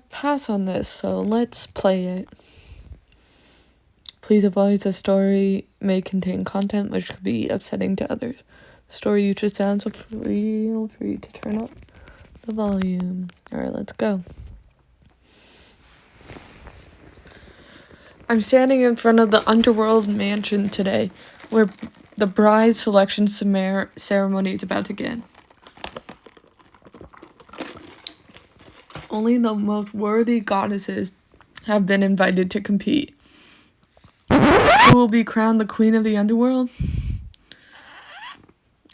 Pass on this, so let's play it. Please advise the story may contain content which could be upsetting to others. The story uses sound, so feel free to turn up the volume. Alright, let's go. I'm standing in front of the Underworld mansion today, where the bride selection ceremony is about to begin. Only the most worthy goddesses have been invited to compete. Who will be crowned the queen of the underworld?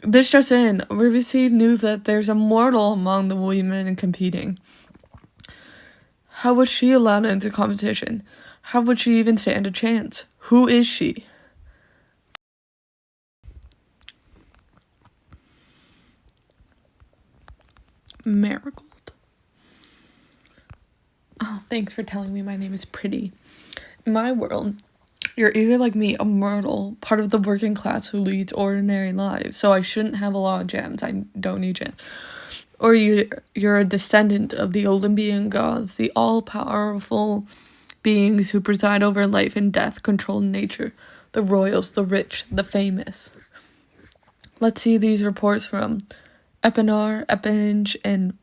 This just in, we received news that there's a mortal among the women competing. How was she allowed into competition? How would she even stand a chance? Who is she? Marigold. Oh, thanks for telling me my name is pretty. In my world, you're either like me, a mortal, part of the working class who leads ordinary lives, so I shouldn't have a lot of gems. I don't need gems. Or you're a descendant of the Olympian gods, the all-powerful beings who preside over life and death, control nature, the royals, the rich, the famous. Let's see these reports from Epinar, Epinge, and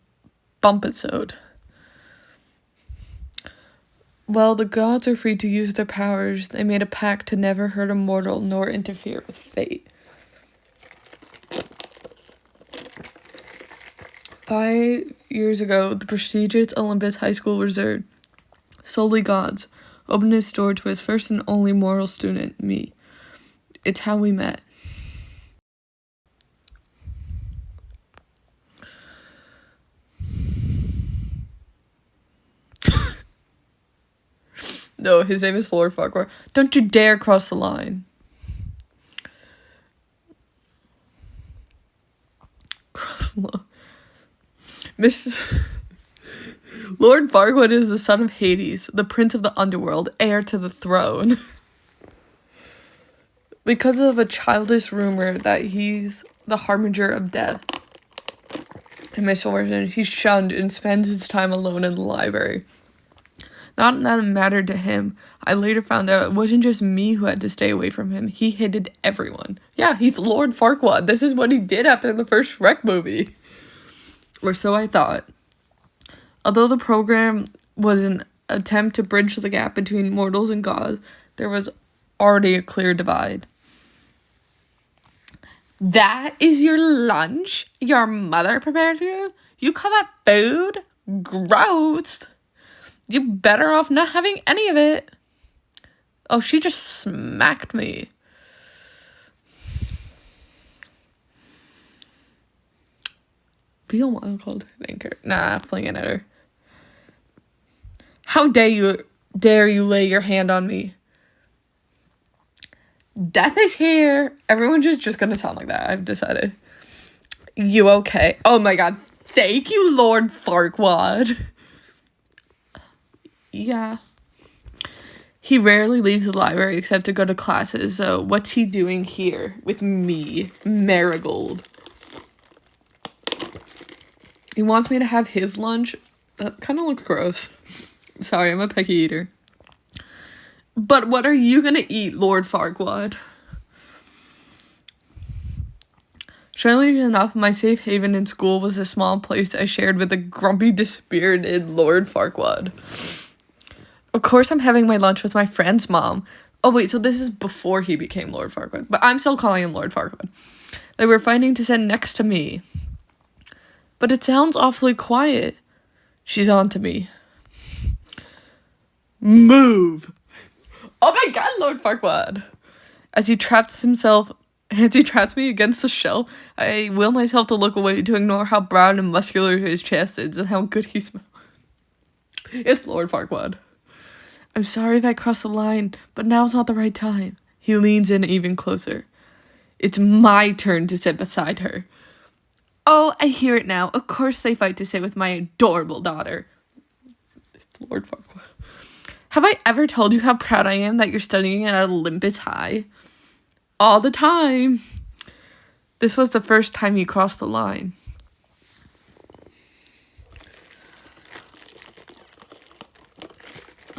Bumpetsode. While the gods are free to use their powers, they made a pact to never hurt a mortal nor interfere with fate. 5 years ago, the prestigious Olympus High School reserved solely gods opened its door to its first and only mortal student, me. It's how we met. No, his name is Lord Farquaad. Don't you dare cross the line. Cross the line. Lord Farquaad is the son of Hades, the prince of the underworld, heir to the throne. Because of a childish rumor that he's the harbinger of death and misfortune, he's shunned and spends his time alone in the library. Not that it mattered to him. I later found out it wasn't just me who had to stay away from him. He hated everyone. Yeah, he's Lord Farquaad. This is what he did after the first Shrek movie. Or so I thought. Although the program was an attempt to bridge the gap between mortals and gods, there was already a clear divide. That is your lunch your mother prepared for you? You call that food? Gross. You're better off not having any of it. Oh, she just smacked me. Feel wild called thank her. Nah, flinging at her. How dare you lay your hand on me? Death is here. Everyone's just gonna sound like that, I've decided. You okay? Oh my god. Thank you, Lord Farquaad. Yeah. He rarely leaves the library except to go to classes, so what's he doing here with me, Marigold? He wants me to have his lunch? That kind of looks gross. Sorry, I'm a picky eater. But what are you gonna eat, Lord Farquaad? Strangely enough, my safe haven in school was a small place I shared with a grumpy, dispirited Lord Farquaad. Of course I'm having my lunch with my friend's mom. Oh wait, so this is before he became Lord Farquaad. But I'm still calling him Lord Farquaad. They were fighting to sit next to me. But it sounds awfully quiet. She's on to me. Move! Oh my god, Lord Farquaad! As he traps me against the shell, I will myself to look away to ignore how broad and muscular his chest is and how good he smells. It's Lord Farquaad. I'm sorry if I crossed the line, but now's not the right time. He leans in even closer. It's my turn to sit beside her. Oh, I hear it now. Of course they fight to sit with my adorable daughter. It's Lord Farquaad. Have I ever told you how proud I am that you're studying at Olympus High? All the time. This was the first time he crossed the line.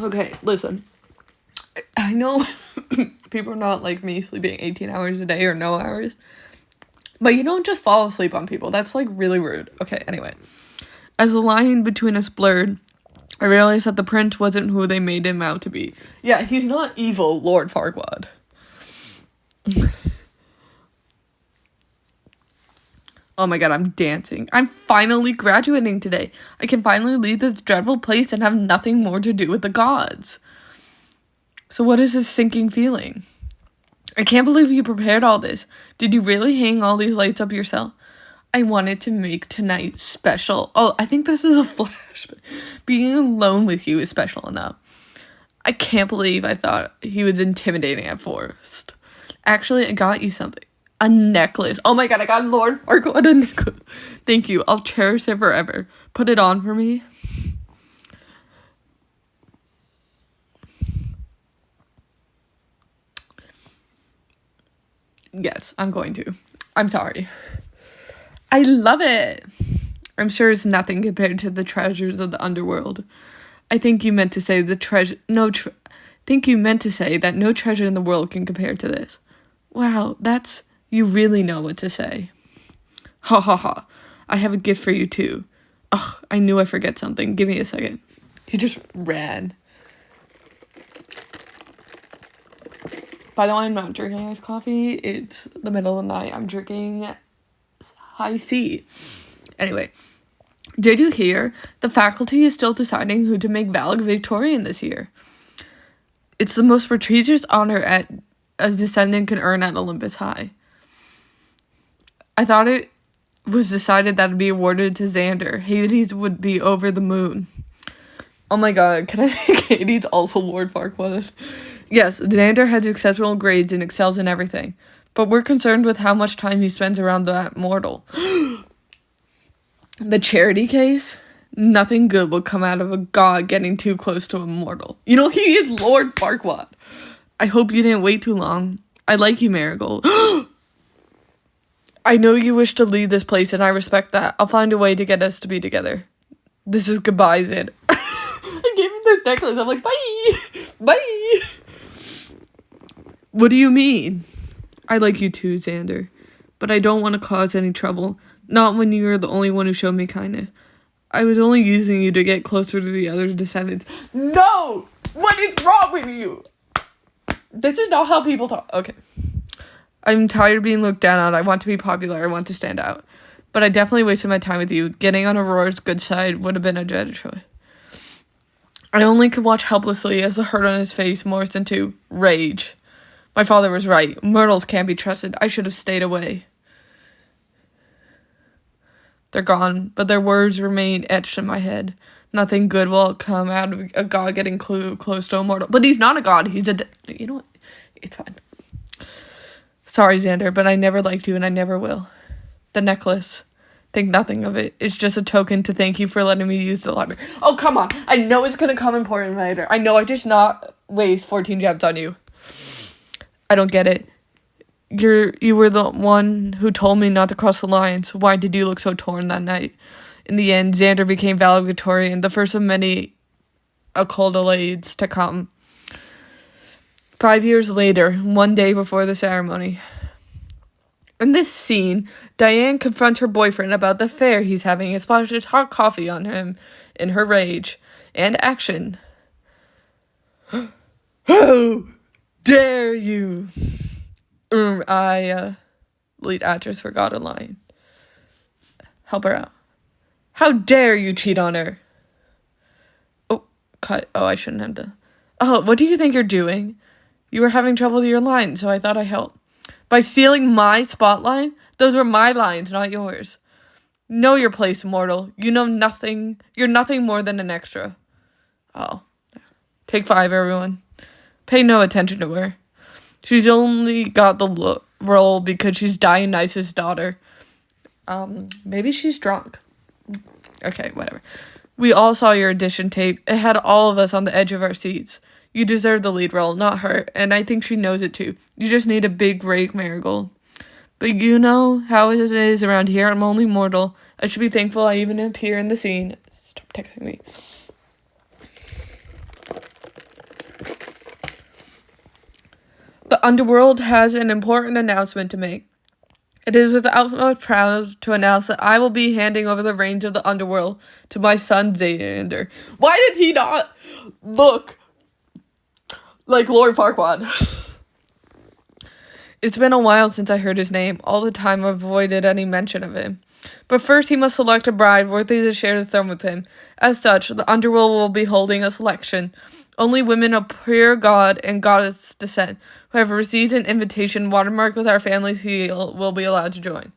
Okay, listen. I know people are not like me sleeping 18 hours a day or no hours. But you don't just fall asleep on people. That's, like, really rude. Okay, anyway. As the line between us blurred, I realized that the prince wasn't who they made him out to be. Yeah, he's not evil, Lord Farquaad. Oh my god, I'm dancing. I'm finally graduating today. I can finally leave this dreadful place and have nothing more to do with the gods. So what is this sinking feeling? I can't believe you prepared all this. Did you really hang all these lights up yourself? I wanted to make tonight special. Oh, I think this is a flash. Being alone with you is special enough. I can't believe I thought he was intimidating at first. Actually, I got you something. A necklace. Oh my god, I got Lord Farquaad a necklace. Thank you. I'll cherish it forever. Put it on for me. Yes, I'm going to. I'm sorry. I love it. I'm sure it's nothing compared to the treasures of the underworld. I think you meant to say think you meant to say that no treasure in the world can compare to this. Wow, you really know what to say. Ha ha ha. I have a gift for you too. Ugh, I knew I forget something. Give me a second. He just ran. By the way, I'm not drinking iced coffee. It's the middle of the night. I'm drinking high C. Anyway, did you hear? The faculty is still deciding who to make valedictorian this year. It's the most prestigious honor a descendant can earn at Olympus High. I thought it was decided that it'd be awarded to Xander. Hades would be over the moon. Oh my god, can I make Hades also Lord Farquaad? Yes, Xander has exceptional grades and excels in everything. But we're concerned with how much time he spends around that mortal. The charity case? Nothing good will come out of a god getting too close to a mortal. You know, he is Lord Farquaad. I hope you didn't wait too long. I like you, Marigold. I know you wish to leave this place, and I respect that. I'll find a way to get us to be together. This is goodbye, Xander. I gave him the necklace. I'm like, bye! Bye! What do you mean? I like you too, Xander. But I don't want to cause any trouble. Not when you are the only one who showed me kindness. I was only using you to get closer to the other descendants. No! What is wrong with you? This is not how people talk. Okay. I'm tired of being looked down on. I want to be popular. I want to stand out. But I definitely wasted my time with you. Getting on Aurora's good side would have been a better choice. I only could watch helplessly as the hurt on his face morphed into rage. My father was right. Myrtles can't be trusted. I should have stayed away. They're gone, but their words remain etched in my head. Nothing good will come out of a god getting close to a mortal. But he's not a god. He's you know what? It's fine. Sorry, Xander, but I never liked you and I never will. The necklace. Think nothing of it. It's just a token to thank you for letting me use the library. Oh, come on. I know it's going to come important later. I know I just not waste 14 gems on you. I don't get it. You were the one who told me not to cross the line, so why did you look so torn that night? In the end, Xander became valedictorian, the first of many accolades to come. 5 years later, one day before the ceremony. In this scene, Diane confronts her boyfriend about the affair he's having and splashes hot coffee on him in her rage and action. How dare you? Lead actress forgot a line. Help her out. How dare you cheat on her? Oh, cut. Oh, I shouldn't have done. Oh, what do you think you're doing? You were having trouble with your line, so I thought I'd help. By stealing my spotlight? Those were my lines, not yours. Know your place, mortal. You know nothing. You're nothing more than an extra. Oh. Take 5, everyone. Pay no attention to her. She's only got the role because she's Dionysus' daughter. Maybe she's drunk. Okay, whatever. We all saw your audition tape. It had all of us on the edge of our seats. You deserve the lead role, not her, and I think she knows it too. You just need a big break, Marigold. But you know how it is around here. I'm only mortal. I should be thankful I even appear in the scene. Stop texting me. The underworld has an important announcement to make. It is with utmost pride to announce that I will be handing over the reins of the underworld to my son Xander. Why did he not look like Lord Farquaad? It's been a while since I heard his name. All the time I've avoided any mention of him. But first he must select a bride worthy to share the throne with him. As such, the underworld will be holding a selection. Only women of pure god and goddess descent who have received an invitation watermarked with our family seal will be allowed to join.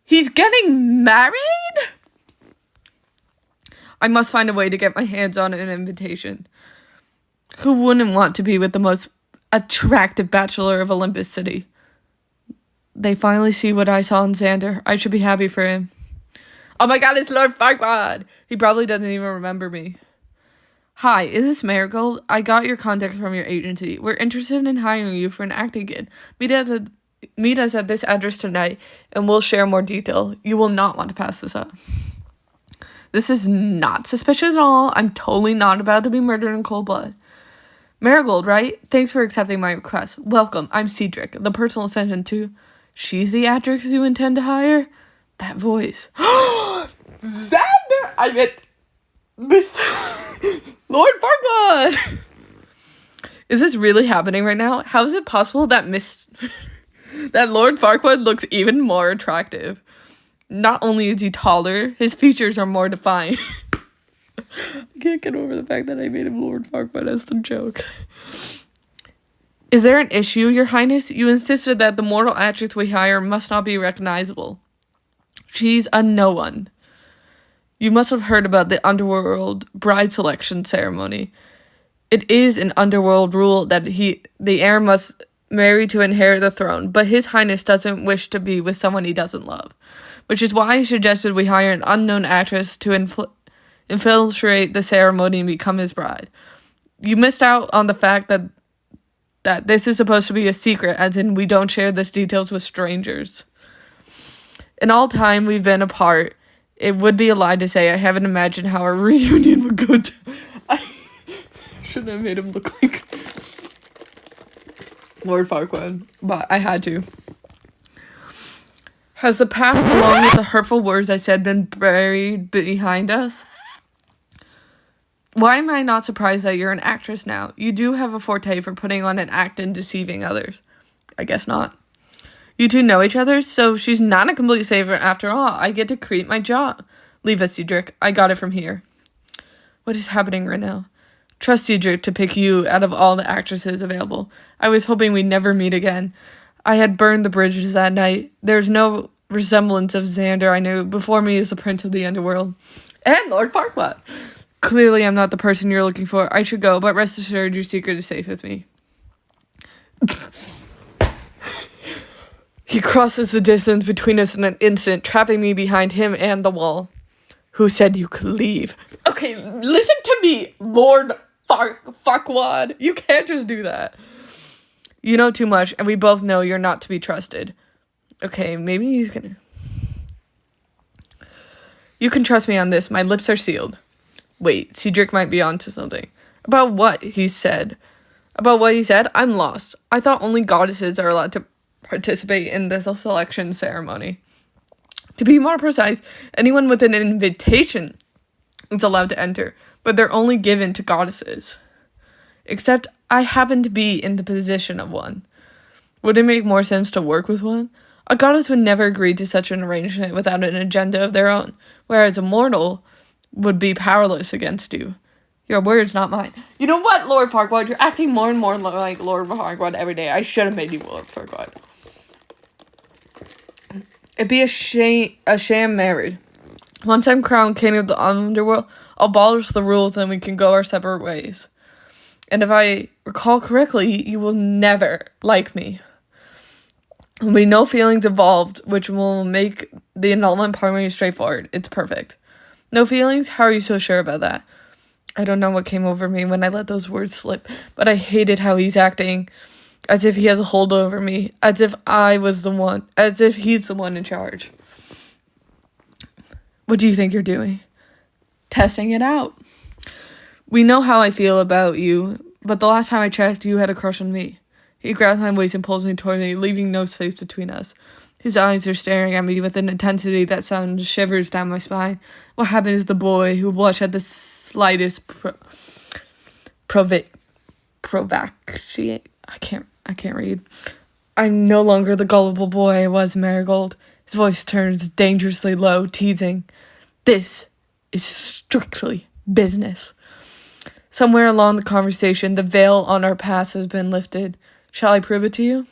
He's getting married? I must find a way to get my hands on an invitation. Who wouldn't want to be with the most attractive bachelor of Olympus City? They finally see what I saw in Xander. I should be happy for him. Oh my god, it's Lord Farquaad! He probably doesn't even remember me. Hi, is this Marigold? I got your contact from your agency. We're interested in hiring you for an acting gig. Meet us at this address tonight, and we'll share more detail. You will not want to pass this up. This is not suspicious at all. I'm totally not about to be murdered in cold blood. Marigold, right? Thanks for accepting my request. Welcome, I'm Cedric, the personal assistant to... She's the actress you intend to hire? That voice. Xander! I meant... Miss... Lord Farquaad! Is this really happening right now? How is it possible that that Lord Farquaad looks even more attractive? Not only is he taller, his features are more defined. I can't get over the fact that I made him Lord Farquaad as the joke. Is there an issue, Your Highness? You insisted that the mortal actress we hire must not be recognizable. She's a no one. You must have heard about the underworld bride selection ceremony. It is an underworld rule that the heir must marry to inherit the throne, but His Highness doesn't wish to be with someone he doesn't love, which is why he suggested we hire an unknown actress to infiltrate the ceremony and become his bride. You missed out on the fact that this is supposed to be a secret, as in we don't share these details with strangers. In all time we've been apart, it would be a lie to say I haven't imagined how our reunion would go down. I shouldn't have made him look like Lord Farquaad, but I had to. Has the past, along with the hurtful words I said, been buried behind us? Why am I not surprised that you're an actress now? You do have a forte for putting on an act and deceiving others. I guess not. You two know each other, so she's not a complete saver after all. I get to create my job. Leave us, Cedric. I got it from here. What is happening right now? Trust Cedric to pick you out of all the actresses available. I was hoping we'd never meet again. I had burned the bridges that night. There's no resemblance of Xander I knew. Before me is the prince of the underworld. And Lord Farquaad. Clearly, I'm not the person you're looking for. I should go, but rest assured your secret is safe with me. He crosses the distance between us in an instant, trapping me behind him and the wall. Who said you could leave? Okay, listen to me, Lord Farquaad. You can't just do that. You know too much, and we both know you're not to be trusted. Okay, maybe he's gonna... You can trust me on this. My lips are sealed. Wait, Cedric might be onto something. About what he said? I'm lost. I thought only goddesses are allowed to participate in this selection ceremony. To be more precise, anyone with an invitation is allowed to enter, but they're only given to goddesses. Except I happen to be in the position of one. Would it make more sense to work with one? A goddess would never agree to such an arrangement without an agenda of their own, whereas a mortal would be powerless against you. Your words, not mine. You know what, Lord Farquaad? You're acting more and more like Lord Farquaad every day. I should have made you Lord Farquaad. It'd be a sham marriage. Once I'm crowned king of the underworld, I'll abolish the rules and we can go our separate ways. And if I recall correctly, you will never like me. There'll be no feelings involved, which will make the annulment primary straightforward. It's perfect. No feelings? How are you so sure about that? I don't know what came over me when I let those words slip, but I hated how he's acting, as if he has a hold over me, as if he's the one in charge. What do you think you're doing? Testing it out. We know how I feel about you, but the last time I checked, you had a crush on me. He grabs my waist and pulls me toward me, leaving no space between us. His eyes are staring at me with an intensity that sends shivers down my spine. What happened is the boy who blushed at the slightest provocation. I can't read. I'm no longer the gullible boy I was, Marigold. His voice turns dangerously low, teasing. This is strictly business. Somewhere along the conversation, the veil on our past has been lifted. Shall I prove it to you?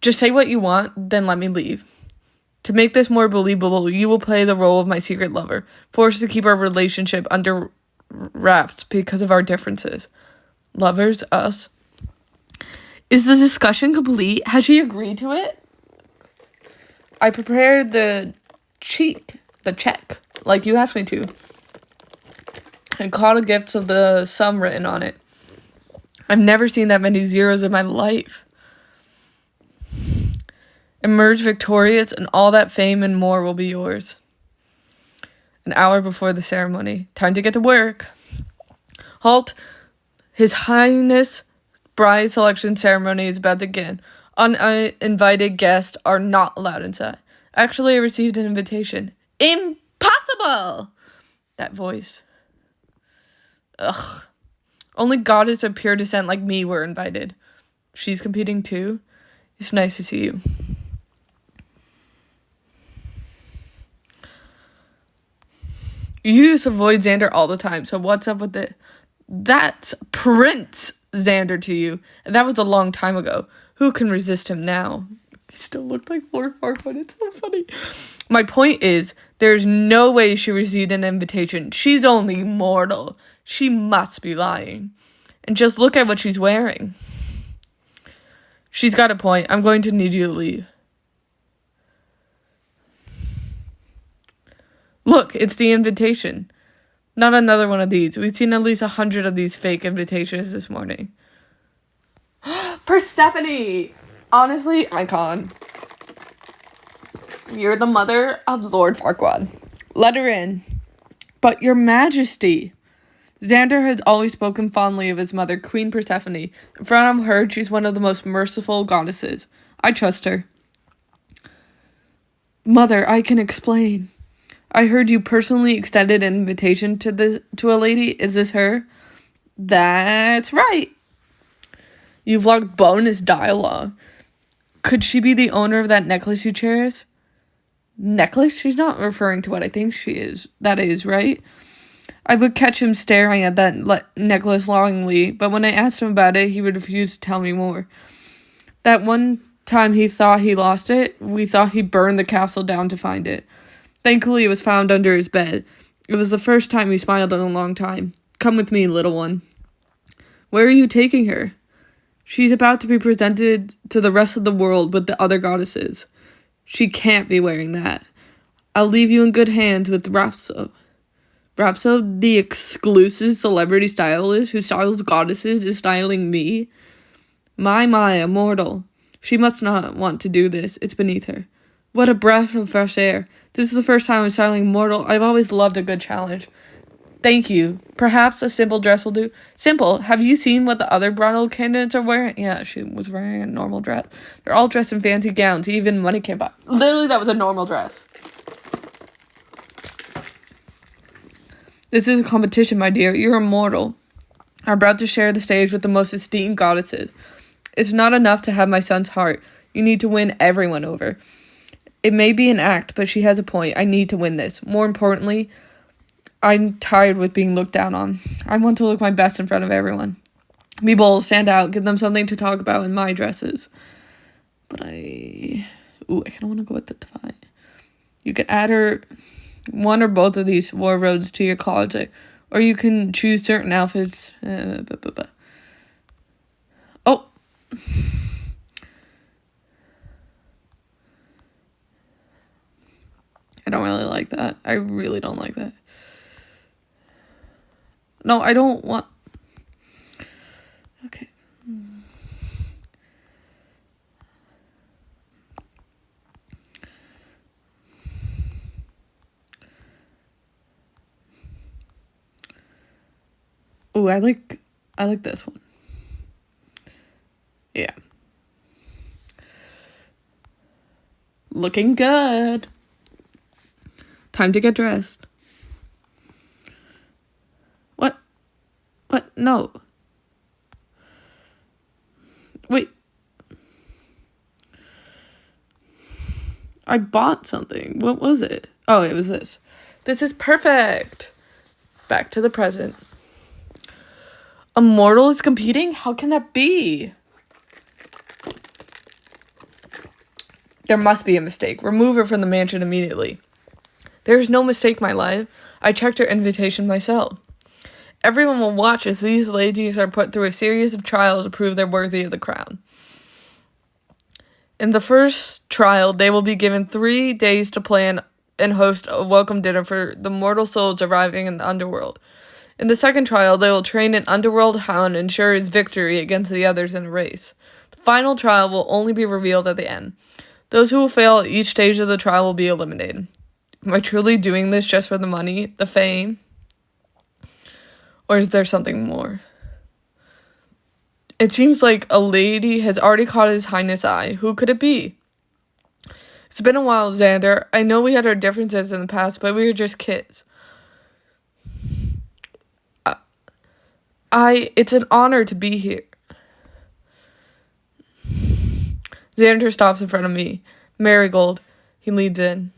Just say what you want, then let me leave. To make this more believable, you will play the role of my secret lover, forced to keep our relationship under wraps because of our differences. Lovers, us. Is the discussion complete? Has she agreed to it? I prepared the check, like you asked me to, and caught a gift of the sum written on it. I've never seen that many zeros in my life. Emerge victorious, and all that fame and more will be yours. An hour before the ceremony. Time to get to work. Halt. His Highness bride selection ceremony is about to begin. Uninvited guests are not allowed inside. Actually, I received an invitation. Impossible! That voice. Ugh. Only goddess of pure descent like me were invited. She's competing too? It's nice to see you. You used to avoid Xander all the time, so what's up with it? That's Prince Xander to you, and that was a long time ago. Who can resist him now? He still looked like Lord Farquaad. It's so funny. My point is, there's no way she received an invitation. She's only mortal. She must be lying. And just look at what she's wearing. She's got a point. I'm going to need you to leave. Look, it's the invitation. Not another one of these. We've seen at least 100 of these fake invitations this morning. Persephone! Honestly, icon. You're the mother of Lord Farquaad. Let her in. But your majesty. Xander has always spoken fondly of his mother, Queen Persephone. In front of her, she's one of the most merciful goddesses. I trust her. Mother, I can explain. I heard you personally extended an invitation to a lady. Is this her? That's right. You've logged bonus dialogue. Could she be the owner of that necklace you cherish? Necklace? She's not referring to what I think she is. That is, right? I would catch him staring at that necklace longingly, but when I asked him about it, he would refuse to tell me more. That one time he thought he lost it, we thought he burned the castle down to find it. Thankfully, it was found under his bed. It was the first time he smiled in a long time. Come with me, little one. Where are you taking her? She's about to be presented to the rest of the world with the other goddesses. She can't be wearing that. I'll leave you in good hands with Rhapsode. Rhapsode, the exclusive celebrity stylist who styles goddesses, is styling me? My, immortal. She must not want to do this. It's beneath her. What a breath of fresh air. This is the first time I'm styling mortal. I've always loved a good challenge. Thank you. Perhaps a simple dress will do. Simple. Have you seen what the other bridal candidates are wearing? Yeah, she was wearing a normal dress. They're all dressed in fancy gowns. Even money can't buy. Literally, that was a normal dress. This is a competition, my dear. You're immortal. I'm about to share the stage with the most esteemed goddesses. It's not enough to have my son's heart. You need to win everyone over. It may be an act, but she has a point. I need to win this. More importantly, I'm tired with being looked down on. I want to look my best in front of everyone. Be bold, stand out, give them something to talk about in my dresses. But I kind of want to go with the divine. You can add her one or both of these wardrobes to your closet, or you can choose certain outfits. Oh. I don't really like that. I really don't like that. No, I don't want... Okay. Ooh, I like this one. Yeah. Looking good. Time to get dressed. What? No. Wait. I bought something. What was it? Oh, it was this. This is perfect. Back to the present. A mortal is competing? How can that be? There must be a mistake. Remove her from the mansion immediately. There's no mistake, my life. I checked her invitation myself. Everyone will watch as these ladies are put through a series of trials to prove they're worthy of the crown. In the first trial, they will be given 3 days to plan and host a welcome dinner for the mortal souls arriving in the underworld. In the second trial, they will train an underworld hound and ensure its victory against the others in a race. The final trial will only be revealed at the end. Those who will fail at each stage of the trial will be eliminated. Am I truly doing this just for the money, the fame? Or is there something more? It seems like a lady has already caught His Highness' eye. Who could it be? It's been a while, Xander. I know we had our differences in the past, but we were just kids. It's an honor to be here. Xander stops in front of me. Marigold. He leads in.